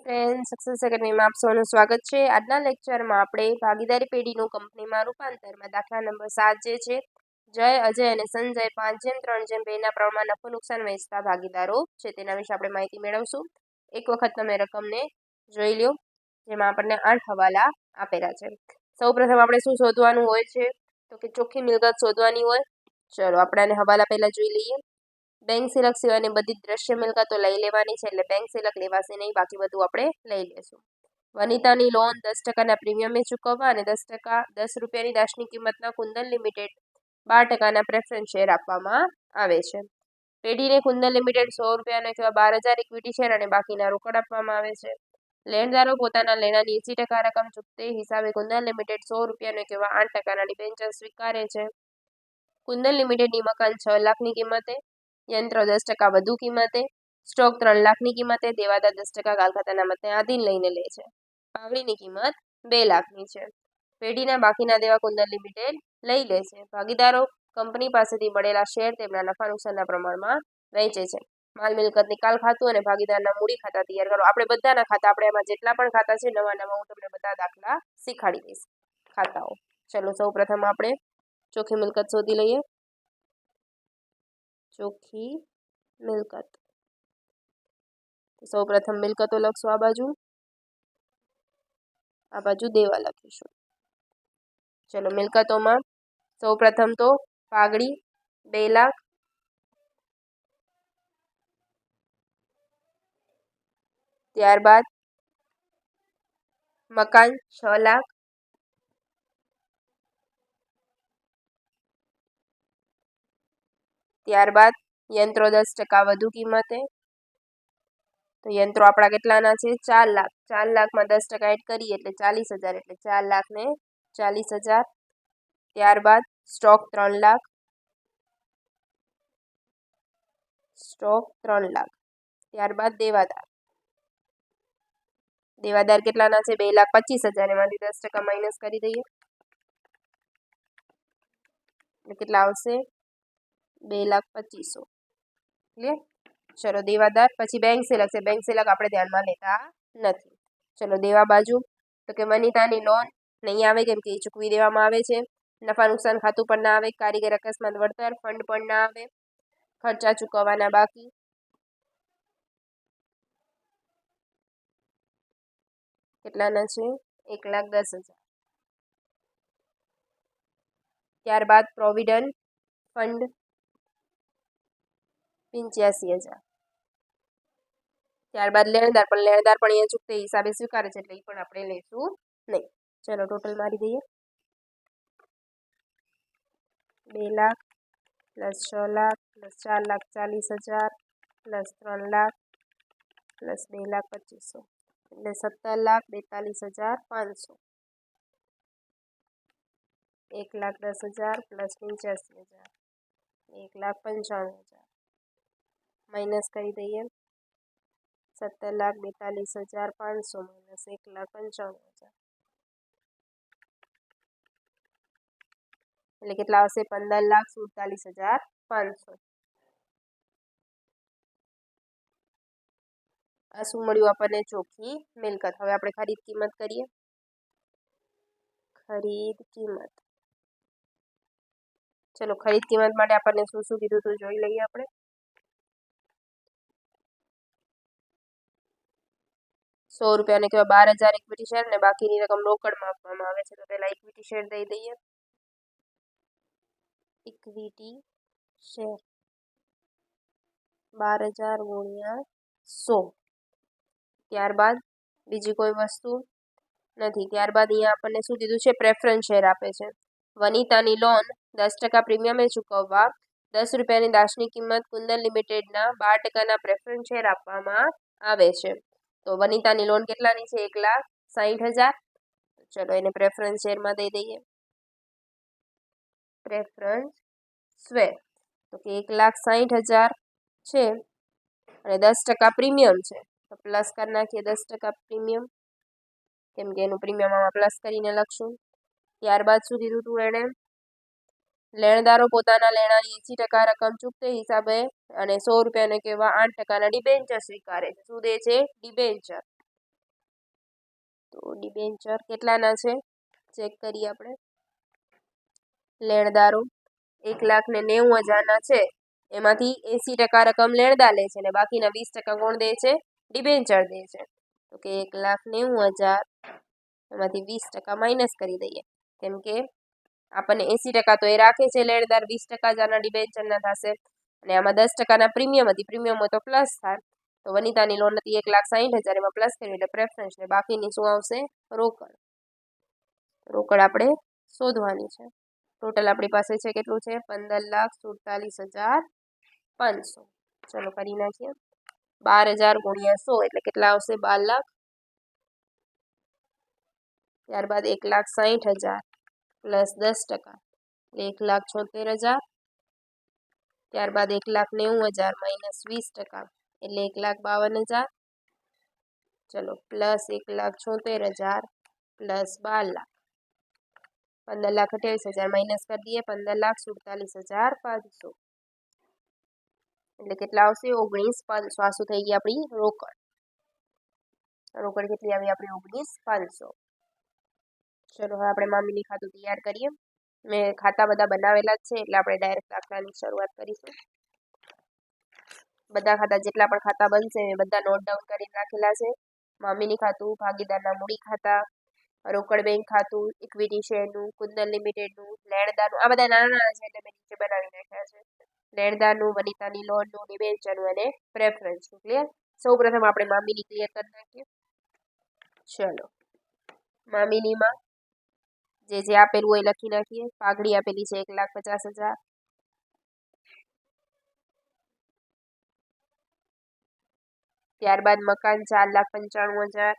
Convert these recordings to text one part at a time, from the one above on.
Friend, success એકેડમીમાં આપ સૌનું સ્વાગત છે. આજના લેક્ચરમાં આપણે ભાગીદારી પેઢીનું કંપનીમાં રૂપાંતરમાં દાખલા નંબર 7 જે છે, જય, અજય અને સંજય 5:3:2ના પ્રમાણમાં નફો નુકસાન વહેંચતા ભાગીદારો છે તેના વિશે આપણે માહિતી મેળવશું. એક વખત તમે રકમને જોઈ લો, જેમાં આપણને 8 હવાલા આપેલા છે. સૌપ્રથમ આપણે શું શોધવાનું હોય છે, તો કે ચોખ્ખી મિલકત શોધવાની હોય. ચલો આપણે આને હવાલા પહેલા જોઈ લઈએ. બેંક સિલક સિવાયની બધી દ્રશ્ય મિલકતો લઈ લેવાની છે, એટલે બેંક સિલક લેવાશે નહીં, બાકી બધું આપણે લઈ લેશું. વનિતાની લોન 10% પ્રીમિયમે ચૂકવવા અને 10 રૂપિયાની દાશની કિંમતના કુંદન લિમિટેડ 12% પ્રેફરન્સ શેર આપવામાં આવે છે. પેઢીને કુંદન લિમિટેડ 100 રૂપિયાનો એવા 12,000 ઇક્વિટી શેર અને બાકીના રોકડ આપવામાં આવે છે. લેણદારો પોતાના લેણાની 80% રકમ ચૂકતે હિસાબે કુંદન લિમિટેડ 100 રૂપિયાનો એવા 8%ના ડિબેન્ચર સ્વીકારે છે. કુંદન લિમિટેડની મકાન 6 લાખની કિંમતે, યંત્ર 10% વધુ કિંમતે, સ્ટોક 3 લાખની કિંમતે, દેવાદાર 10% ગાલખાતાના મતને આધીન લઈને લે છે. પાવડીની કિંમત 2 લાખની છે. પેઢીના બાકીના દેવા કુંદન લિમિટેડ લઈ લે છે. ભાગીદારો કંપની પાસેથી મળેલા શેર તેમના નફા નુકસાનના પ્રમાણમાં વહેંચે છે. માલ મિલકત નિકાલ ખાતું અને ભાગીદારના મૂડી ખાતા તૈયાર કરો. આપણે બધાના ખાતા, આપણે એમાં જેટલા પણ ખાતા છે નવા હું તમને બધા દાખલા શીખવાડી દઈશ, ખાતાઓ. ચલો સૌ પ્રથમ આપણે ચોખ્ખી મિલકત શોધી લઈએ. ચોખ્ખી મિલકત, સૌ પ્રથમ મિલકતો લખશું, આ બાજુ દેવા લખીશું. ચલો મિલકતોમાં સૌ પ્રથમ તો પાઘડી 2 લાખ, ત્યારબાદ મકાન 6 લાખ, ત્યારબાદ યંત્રો 10% વધુ કિંમતે, તો યંત્રો આપણા કેટલાના છે? 4 લાખ. 4 લાખમાં 10% એડ કરીએ એટલે 40,000, એટલે 4 લાખ ને 40,000. ત્યારબાદ સ્ટોક 3 લાખ, સ્ટોક 3 લાખ. ત્યારબાદ દેવાદાર કેટલાના છે? 2,25,000, એમાંથી 10% માઇનસ કરી દઈએ એટલે કેટલા આવશે? 2,25,000. ક્લિયર? ચલો દેવાદાર. પછી બેંક સિલક છે. બેંક સિલક આપણે ધ્યાનમાં લેતા નથી. ચલો દેવા બાજુ, તો કે વનિતાની લોન નહીં આવે, કેમ કે એ ચૂકવી દેવામાં આવે છે. નફા નુકસાન ખાતું પણ ના આવે, કારીગર અકસ્માત વળતર ફંડ પણ ના આવે, ખર્ચા ચૂકવવાના બાકી, કેટલાના છે? 1,10,000. ત્યારબાદ પ્રોવિડન્ટ ફંડ 85,000. ત્યારબાદ લેણદાર પણ અહીંયા ચૂકતે હિસાબે સ્વીકારે છે, એટલે એ પણ આપણે લઈશું નહીં. ચલો ટોટલ મારી દઈએ. 2 lakh plus 6 lakh plus 4,40,000 plus 3 lakh plus 2,25,000, એટલે 17,42,500. 1,10,000 પ્લસ 85,000, 1,95,000 માઇનસ કરી દઈએ. 17,42,500 માઇનસ 1,95,000, એટલે કેટલા આવશે? 15,47,500. આ શું મળ્યું આપણને? ચોખ્ખી મિલકત. હવે આપણે ખરીદ કિંમત કરીએ. ખરીદ કિંમત, ચલો ખરીદ કિંમત માટે આપણને શું શું કીધું હતું જોઈ લઈએ આપણે. ₹100 ને કેવા 12,000 ઇક્વિટી શેર ને બાકીની રકમ રોકડમાં આપવામાં આવે છે. તો પહેલા ઇક્વિટી શેર દઈ દઈએ. ઇક્વિટી શેર 12,000 ગુણ્યા 100. ત્યારબાદ બીજી કોઈ વસ્તુ નથી. ત્યારબાદ અહીંયા આપણને શું કીધું છે? પ્રેફરન્સ શેર આપે છે. વનિતાની લોન 10% પ્રીમિયમે ચૂકવવા 10 રૂપિયાની દાશની કિંમત કુંદન લિમિટેડના 12%ના પ્રેફરન્સ શેર આપવામાં આવે છે. તો વનિતાની લોન કેટલાની છે? 1,60,000. ચલો એને પ્રેફરન્સ શેરમાં દઈ દઈએ. પ્રેફરન્સ શેર, તો કે 1,60,000 છે અને 10% પ્રીમિયમ છે, તો પ્લસ કરી નાખીએ 10% પ્રીમિયમ, કેમ કે એનું પ્રીમિયમ આમાં પ્લસ કરીને લખશું. ત્યારબાદ શું કીધું હતું એણે? લેણદારો પોતાના લેણાની 80% રકમ ચૂકતે હિસાબે અને 100 રૂપિયાને કેવા 8%ના ડિબેન્ચર સ્વીકારે છે. શું દે છે? ડિબેન્ચર. તો ડિબેન્ચર કેટલાના છે ચેક કરીએ આપણે. લેણદારો 1,90,000ના છે, એમાંથી 80% રકમ લેણદાર લે છે અને બાકીના 20% કોણ દે છે? ડિબેન્ચર દે છે. તો કે 1,90,000 એમાંથી 20% માઇનસ કરી દઈએ, કેમ કે આપણને 80% તો એ રાખે છે લેણદાર, 20% જ આના ડિબેન્ચરના થશે અને આમાં 10%ના પ્રીમિયમ હતી, પ્રીમિયમ હોય તો પ્લસ થાય. તો વનિતાની લોન હતી 1,60,000, એમાં પ્લસ કર્યું એટલે પ્રેફરન્સ, ને બાકીની શું આવશે? રોકડ. રોકડ આપણે શોધવાની છે. ટોટલ આપણી પાસે છે કેટલું છે? 15,47,500. ચલો કરી નાખીએ. 12,000 ગુણ્યા 100 એટલે કેટલા આવશે? 12,00,000. ત્યારબાદ 1,60,000 પ્લસ 10% એટલે 1,76,000. ત્યારબાદ 1,90,000 માઇનસ 20% એટલે 1,52,000. ચલો પ્લસ 1,76,000 પ્લસ 12,00,000, 15,28,000 માઇનસ કરી દઈએ, 15,47,500 એટલે કેટલા આવશે? 19,500. આ શું થઈ ગઈ આપણી? રોકડ. રોકડ કેટલી આવી આપણી? 19,500. ચલો હવે આપણે મામીની ખાતું તૈયાર કરીએ. મેં ખાતા બધા બનાવેલા જ છે એટલે આપણે ડાયરેક્ટ દાખલાની શરૂઆત કરીશું. બધા ખાતા જેટલા પણ ખાતા બનશે એ બધા નોટ ડાઉન કરીને રાખેલા છે. મામીની ખાતું, ભાગીદારના મૂડી ખાતા, રોકડ બેંક ખાતું, ઇક્વિટી શેરનું, કુંદન લિમિટેડનું, લેણદારનું, આ બધા નાના નાના છે એટલે મેં નીચે બનાવી નાખ્યા છે. લેણદારનું, વનિતાની લોનનું, ડિબેન્ચરનું અને પ્રેફરન્સનું. ક્લિયર? સૌ પ્રથમ આપણે મામીની ક્લિયર કરી નાખીએ. ચલો મામીનીમાં જે જે આપેલું હોય લખી નાખીએ. પાઘડી આપેલી છે 1,50,000. ત્યારબાદ મકાન 4,95,000.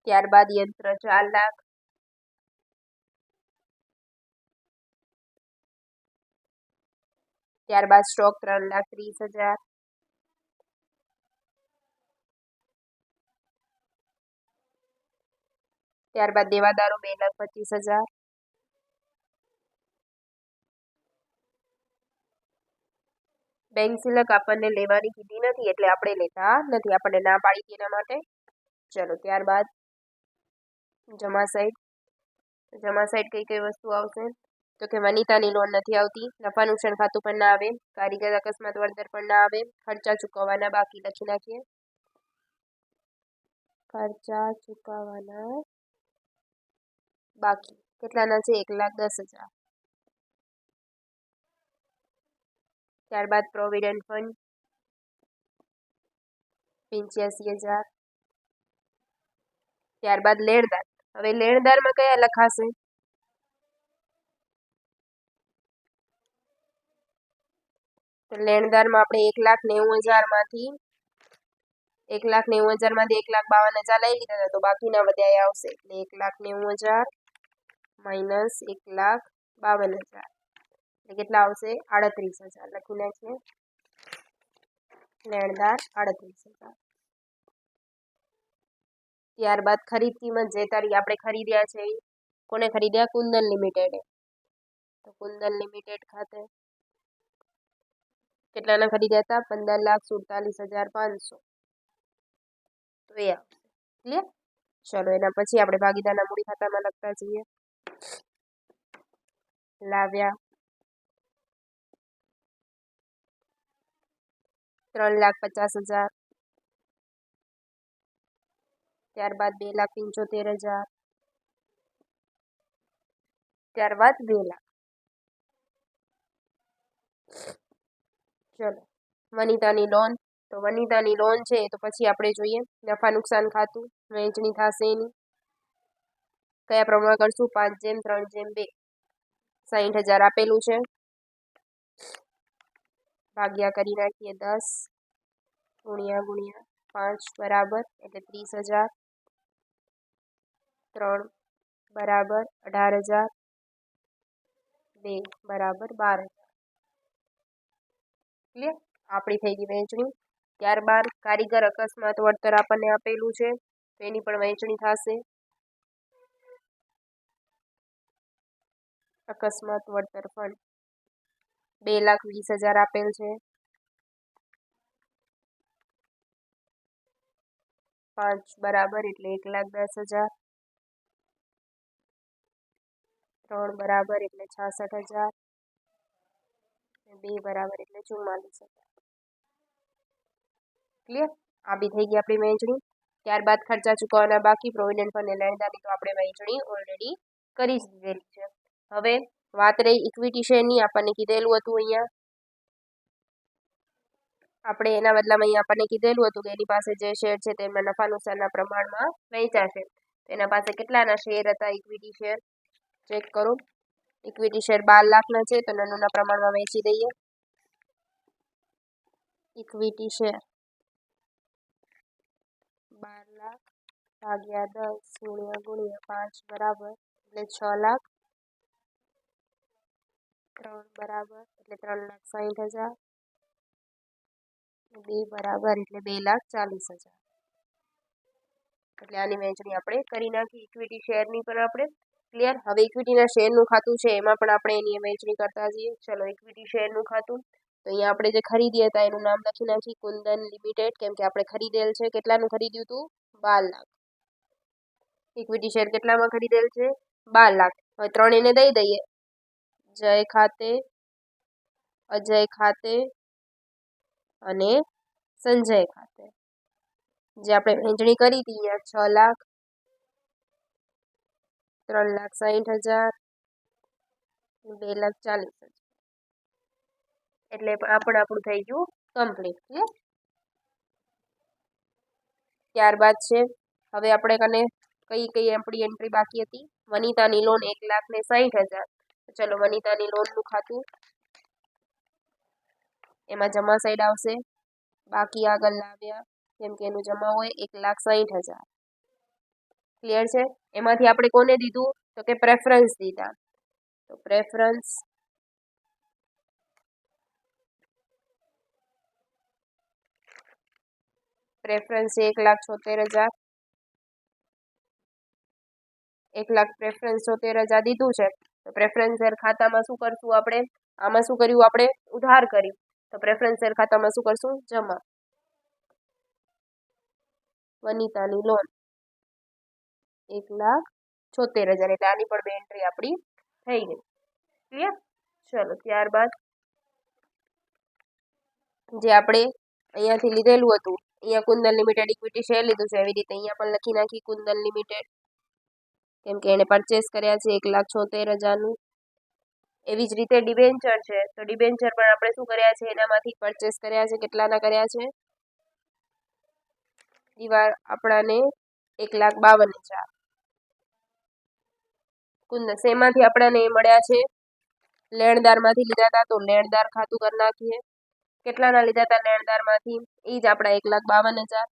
ત્યારબાદ યંત્ર 4,00,000. ત્યારબાદ સ્ટોક 3,30,000. ત્યારબાદ દેવાદારો 2,25,000. બેંક સિલક આપણને લેવાની કીધી નથી એટલે આપણે લેતા નથી, આપણને ના પાડી હતી એના માટે. ચલો ત્યારબાદ જમા સાઈડ કઈ કઈ વસ્તુ આવશે? તો કે વનિતાની લોન નથી આવતી, નફા નુકસાન ખાતું પણ ના આવે, કારીગર અકસ્માત વળતર પણ ના આવે, ખર્ચા ચૂકવવાના બાકી લખી નાખીએ. ખર્ચા ચૂકવવાના બાકી કેટલાના છે? 1,10,000. ત્યારબાદ પ્રોવિડન્ટ ફંડ 85,000. ત્યારબાદ લેણદાર. હવે લેણદારમાં કયા લખાશે? તો લેણદારમાં આપણે 1,90,000 માંથી 1,52,000 લઈ લીધા હતા, તો બાકીના બધા આવશે એટલે 1,90,000 માઇનસ 1,52,000 એટલે કેટલા આવશે? 38,000 લખી નાખીએ. લેણદાર 38,000. ત્યારબાદ ખરીદ કિંમત જે તારીખ આપણે ખરીદ્યા છે, કોને ખરીદ્યા? કુંદન લિમિટેડે. તો કુંદન લિમિટેડ ખાતે કેટલાના ખરીદ્યા હતા? 15,47,500. તો એ આવશે. ક્લિયર? ચલો એના પછી આપણે ભાગીદારના મૂડી ખાતામાં લખતા જઈએ. લાવ્યા 3,50,000. ત્યારબાદ 2,75,000. ત્યારબાદ 2,00,000. ચલો વનિતાની લોન. તો વનિતાની લોન છે તો પછી આપણે જોઈએ નફા નુકસાન ખાતું, વહેંચણી થશે એની. કયા પ્રમાણે કરશું? 5/3/2. 60,000 આપેલું છે, ભાગ્યા કરી નાખીએ 10 ગુણ્યા 5 બરાબર એટલે 30,000. 3 બરાબર 18,000. 2 બરાબર 12,000. ક્લિયર? આપણી થઈ ગઈ વહેંચણી. ત્યારબાદ કારીગર અકસ્માત વળતર આપણને આપેલું છે તો એની પણ વહેંચણી થશે. અકસ્માત વળતર ફંડ 2,20,000 આપેલ છે. 5 બરાબર એટલે 1,10,000, 3 બરાબર એટલે 66,000, 2 બરાબર એટલે 44,000. ક્લિયર? આ બી થઈ ગઈ આપણી વહેંચણી. ત્યારબાદ ખર્ચા ચૂકવવાના બાકી પ્રોવિડન્ટ ફંડ અને લેણદારની તો આપણે વહેંચણી ઓલરેડી કરી દીધેલી છે. હવે વાત રહી ઇક્વિટી શેરની. આપણને કીધેલું હતું અહીંયા આપણે એના બદલામાં અહીંયા આપણને કીધેલું હતું કે એની પાસે જે શેર છે તેમના નફા નુકસાનના પ્રમાણમાં વહેંચાશે. એના પાસે કેટલાના શેર હતા ઇક્વિટી શેર? ચેક કરો. ઇક્વિટી શેર 12 લાખના છે તો નાના પ્રમાણમાં વેચી દઈએ. ઇક્વિટી શેર 12 લાખ ભાગ્યા 10 ગુણ્યા 5 બરાબર એટલે 6 લાખ, 3 બરાબર એટલે 3,60,000, 2 બરાબર એટલે 2,40,000. એટલે આની વહેંચણી આપણે કરી નાખી ઇક્વિટી શેરની પણ આપણે. ક્લિયર? હવે ઇક્વિટીના શેરનું ખાતું છે એમાં પણ આપણે એની વહેંચણી કરતા જઈએ. ચલો ઇક્વિટી શેરનું ખાતું. તો અહીંયા આપણે જે ખરીદ્યા હતા એનું નામ લખી નાખી કુંદન લિમિટેડ, કેમ કે આપણે ખરીદેલ છે. કેટલાનું ખરીદ્યું હતું? 12 લાખ. ઇક્વિટી શેર કેટલામાં ખરીદેલ છે? 12 લાખ. હવે 3 એને દઈ દઈએ. જય ખાતે, અજય ખાતે અને સંજય ખાતે. જે આપણે વહેંચણી કરી હતી અહીંયા 6 લાખ, 3,60,000, 2,40,000. એટલે આપણું થઈ ગયું કમ્પ્લીટ. ક્લિયર? ત્યારબાદ છે હવે આપણે કને કઈ આપણી એન્ટ્રી બાકી હતી? વનિતાની લોન 1,60,000. ચલો વનિતાની લોનનું ખાતું. એમાં જમા સાઈડ આવશે, બાકી આગળ લાવ્યા કેમ કે એનું જમા હોય 1,60,000. ક્લિયર છે? એમાંથી આપણે કોને દીધું? તો કે પ્રેફરન્સ દીધા. તો પ્રેફરન્સ છે 1,76,000. 1 લાખ પ્રેફરન્સ 76,000 દીધું છે. તો પ્રેફરન્સ શેર ખાતામાં શું કરશું આપણે? આમાં શું કર્યું આપણે? ઉધાર કર્યું. તો પ્રેફરન્સ શેર ખાતામાં શું કરશું? જમા. વનિતાની લોન 1,76,000. એટલે આની પણ બે એન્ટ્રી આપણી થઈ ગઈ. ક્લિયર? ચલો ત્યારબાદ જે આપણે અહીંયાથી લીધેલું હતું, અહીંયા કુંદન લિમિટેડ ઇક્વિટી શેર લીધું છે, એવી રીતે અહીંયા પણ લખી નાખી કુંદન લિમિટેડ, કેમ કે એને પરચેસ કર્યા છે 1,76,000નું. એવી જ રીતે ડિબેન્ચર છે. તો ડિબેન્ચર પણ આપણે શું કર્યા છે? એનામાંથી પરચેસ કર્યા છે. કેટલાના કર્યા છે? દિવાળ આપણાને 1,52,000. કુંદન શેમાંથી આપણાને મળ્યા છે? લેણદારમાંથી લીધા હતા. તો લેણદાર ખાતું કરી નાખીએ. કેટલાના લીધા હતા લેણદારમાંથી? એ જ આપણા 1,52,000.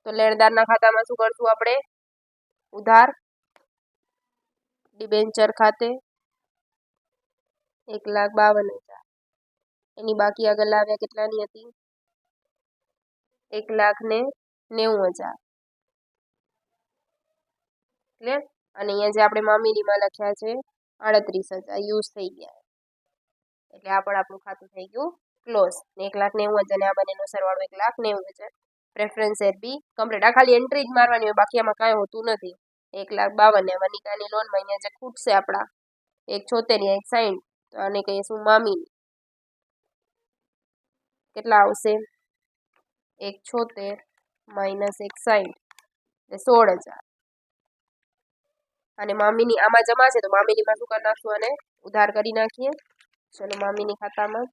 તો લેણદારના ખાતામાં શું કરશું આપણે? ઉધાર. ડિબેન્ચર ખાતે 1,52,000. એની બાકી આગળ લાવ્યા કેટલાની હતી? 1,90,000. ક્લિયર? અને અહીંયા જે આપણે મામીનીમાં લખ્યા છે 38,000 યુઝ થઈ ગયા. એટલે આ પણ આપણું ખાતું થઈ ગયું ક્લોઝ. 1,90,000 આ બંનેનો સરવાળો 1,90,000. પ્રેફરન્સ શેર બી કમ્પ્લીટ. આ ખાલી એન્ટ્રી જ મારવાની હોય, બાકી આમાં કાંઈ હોતું નથી. 1,52,000 વનિતાની લોનમાં અહીંયા જે ખૂટશે આપણા 1,76 ને 1,60, તો આને કહીએ શું? મામીની. કેટલા આવશે? 1,76 માઇનસ 1,60 એટલે 16,000. અને મામીની આમાં જમા છે તો મામીનીમાં શું કરી નાખશું? અને ઉધાર કરી નાખીએ. ચલો મામીની ખાતામાં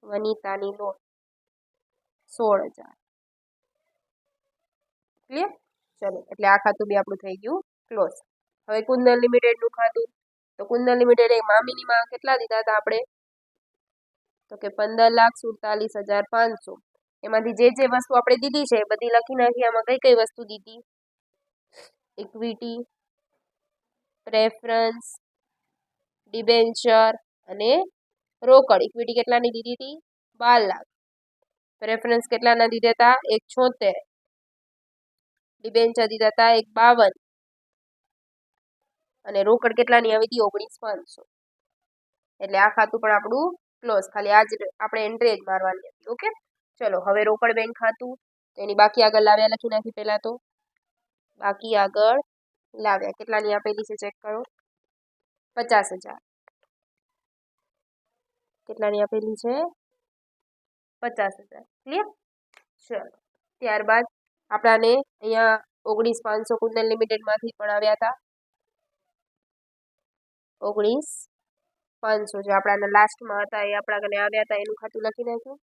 વનિતાની લોન 16,000. ક્લિયર? ચલો એટલે આ ખાતું બી આપણું થઈ ગયું ક્લોઝ. હવે કુંદન લિમિટેડનું ખાતું. તો કુંદન લિમિટેડ મામીનીમાં કેટલા દીધા હતા આપણે? તો કે 15,47,500. એમાંથી જે વસ્તુ આપણે દીધી છે બધી લખી નાખી. આમાં કઈ વસ્તુ દીધી? ઇક્વિટી, પ્રેફરન્સ, ડિબેન્ચર અને રોકડ. ઇક્વિટી કેટલાની દીધી હતી? 12 લાખ. પ્રેફરન્સ કેટલાના દીધા હતા? 1,76. ડિબેન્ચર દીધા હતા 1,52. અને રોકડ કેટલાની આવી હતી? 19,500. એટલે આ ખાતું પણ આપણું ક્લોઝ. ખાલી આજ આપણે એન્ટ્રી જ મારવાની હતી. ઓકે, ચલો હવે રોકડ બેંક ખાતું તેની બાકી આગળ લાવ્યા લખી નાખી પહેલા તો બાકી આગળ લાવ્યા કેટલાની આપેલી છે ચેક કરો 50,000 કેટલાની આપેલી છે 50,000 ક્લિયર ચલો ત્યારબાદ આપણાને અહીંયા 19,500 કુંદન લિમિટેડમાંથી પણ આવ્યા હતા 19,500 જે આપણાને લાસ્ટમાં હતા એ આપણા કને આવ્યા હતા એનું ખાતું લખી નાખ્યું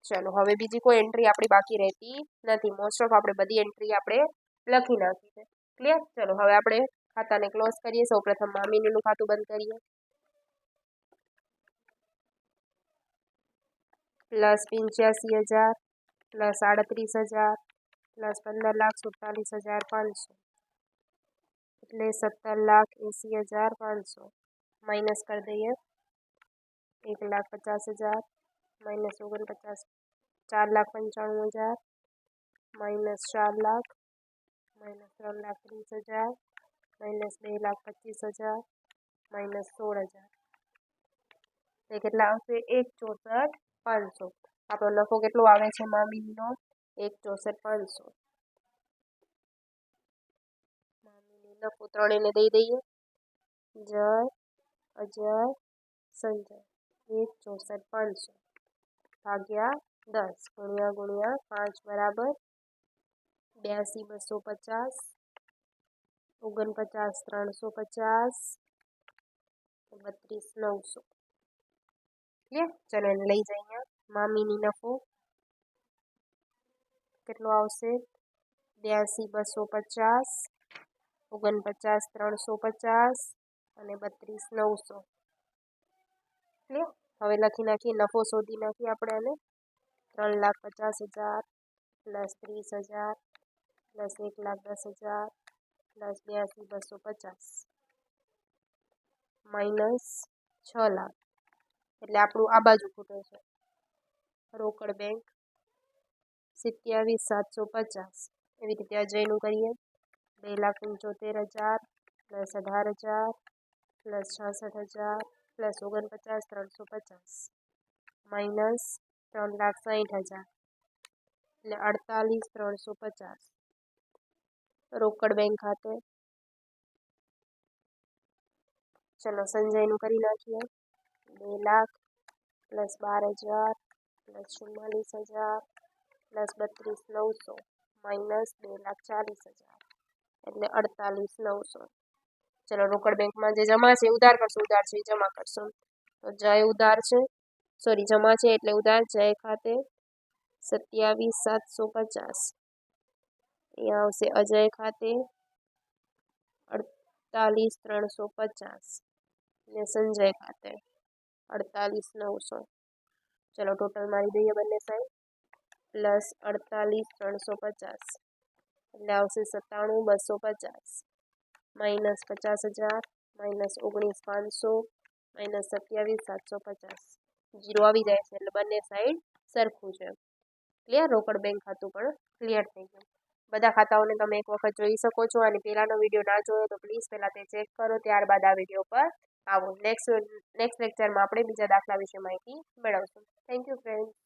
ચલો હવે બીજી કોઈ એન્ટ્રી આપણી બાકી રહેતી નથી મોસ્ટ ઓફ આપણે બધી એન્ટ્રી આપણે લખી નાખી છે ક્લિયર ચલો હવે આપણે ખાતાને ક્લોઝ કરીએ સૌપ્રથમ મામીનું ખાતું બંધ કરીએ પ્લસ 85,000 પ્લસ 38,000 પ્લસ 15,47,500 એટલે 17,80,500 માઇનસ કરી દઈએ 1,50,000 minus 49 4,95,000 minus 4 lakh minus 3,30,000 minus 2,25,000 minus 16,000 એ કેટલા આવશે 1,64,500 આપણો નફો કેટલો આવે છે મામીનો 1,64,500 મામીની નફો ત્રણેયને દઈ દઈએ જય અજય સંજય 1,64,500 ભાગ્યા 10 ગુણ્યા 5 બરાબર 82,250 49,350 32,900 ક્લિયર ચલો એને લઈ જઈએ મામીની નફો કેટલો આવશે 82,250 49,350 અને 32,900 ક્લિયર હવે લખી નાખીએ નફો શોધી નાખીએ આપણે આને 3,50,000 plus 30,000 plus 1,10,000 plus 82,250 minus 6 lakh એટલે આપણું આ બાજુ ખૂટે છે રોકડ બેંક 27,750 એવી રીતે અજયનું કરીએ 2,75,000 પ્લસ 18,000 પ્લસ 66,000 પ્લસ 49,350 માઇનસ 3,60,000 એટલે 48,350 રોકડ બેંક ખાતે ચલો સંજયનું કરી નાખીએ 2 lakh plus 12,000 plus 44,000 plus 32,900 minus 2,40,000 એટલે 48,900 ચલો રોકડ બેંકમાં જે જમા છે ઉધાર કરશો ઉધાર છે એ જમા કરશો તો જય ઉધાર છે સોરી જમા છે એટલે ઉધાર જય ખાતે 27,750 અહીંયા આવશે અજય ખાતે 48,350 ને સંજય ખાતે 48,900 ચલો ટોટલ મારી દઈએ બંને સાઈડ પ્લસ 48,350 એટલે આવશે 97,250 માઇનસ 50,000 માઇનસ 19,500 માઇનસ 27,750 જીરો આવી જાય છે એટલે બંને સાઈડ સરખું છે ક્લિયર રોકડ બેંક ખાતું પણ ક્લિયર થઈ ગયું બધા ખાતાઓને તમે એક વખત જોઈ શકો છો અને પહેલાનો વિડીયો ના જોયો તો પ્લીઝ પહેલાં તે ચેક કરો ત્યારબાદ આ વિડીયો પર આવો નેક્સ્ટ લેક્ચરમાં આપણે બીજા દાખલા વિશે માહિતી મેળવશું થેન્ક યુ ફ્રેન્ડ્સ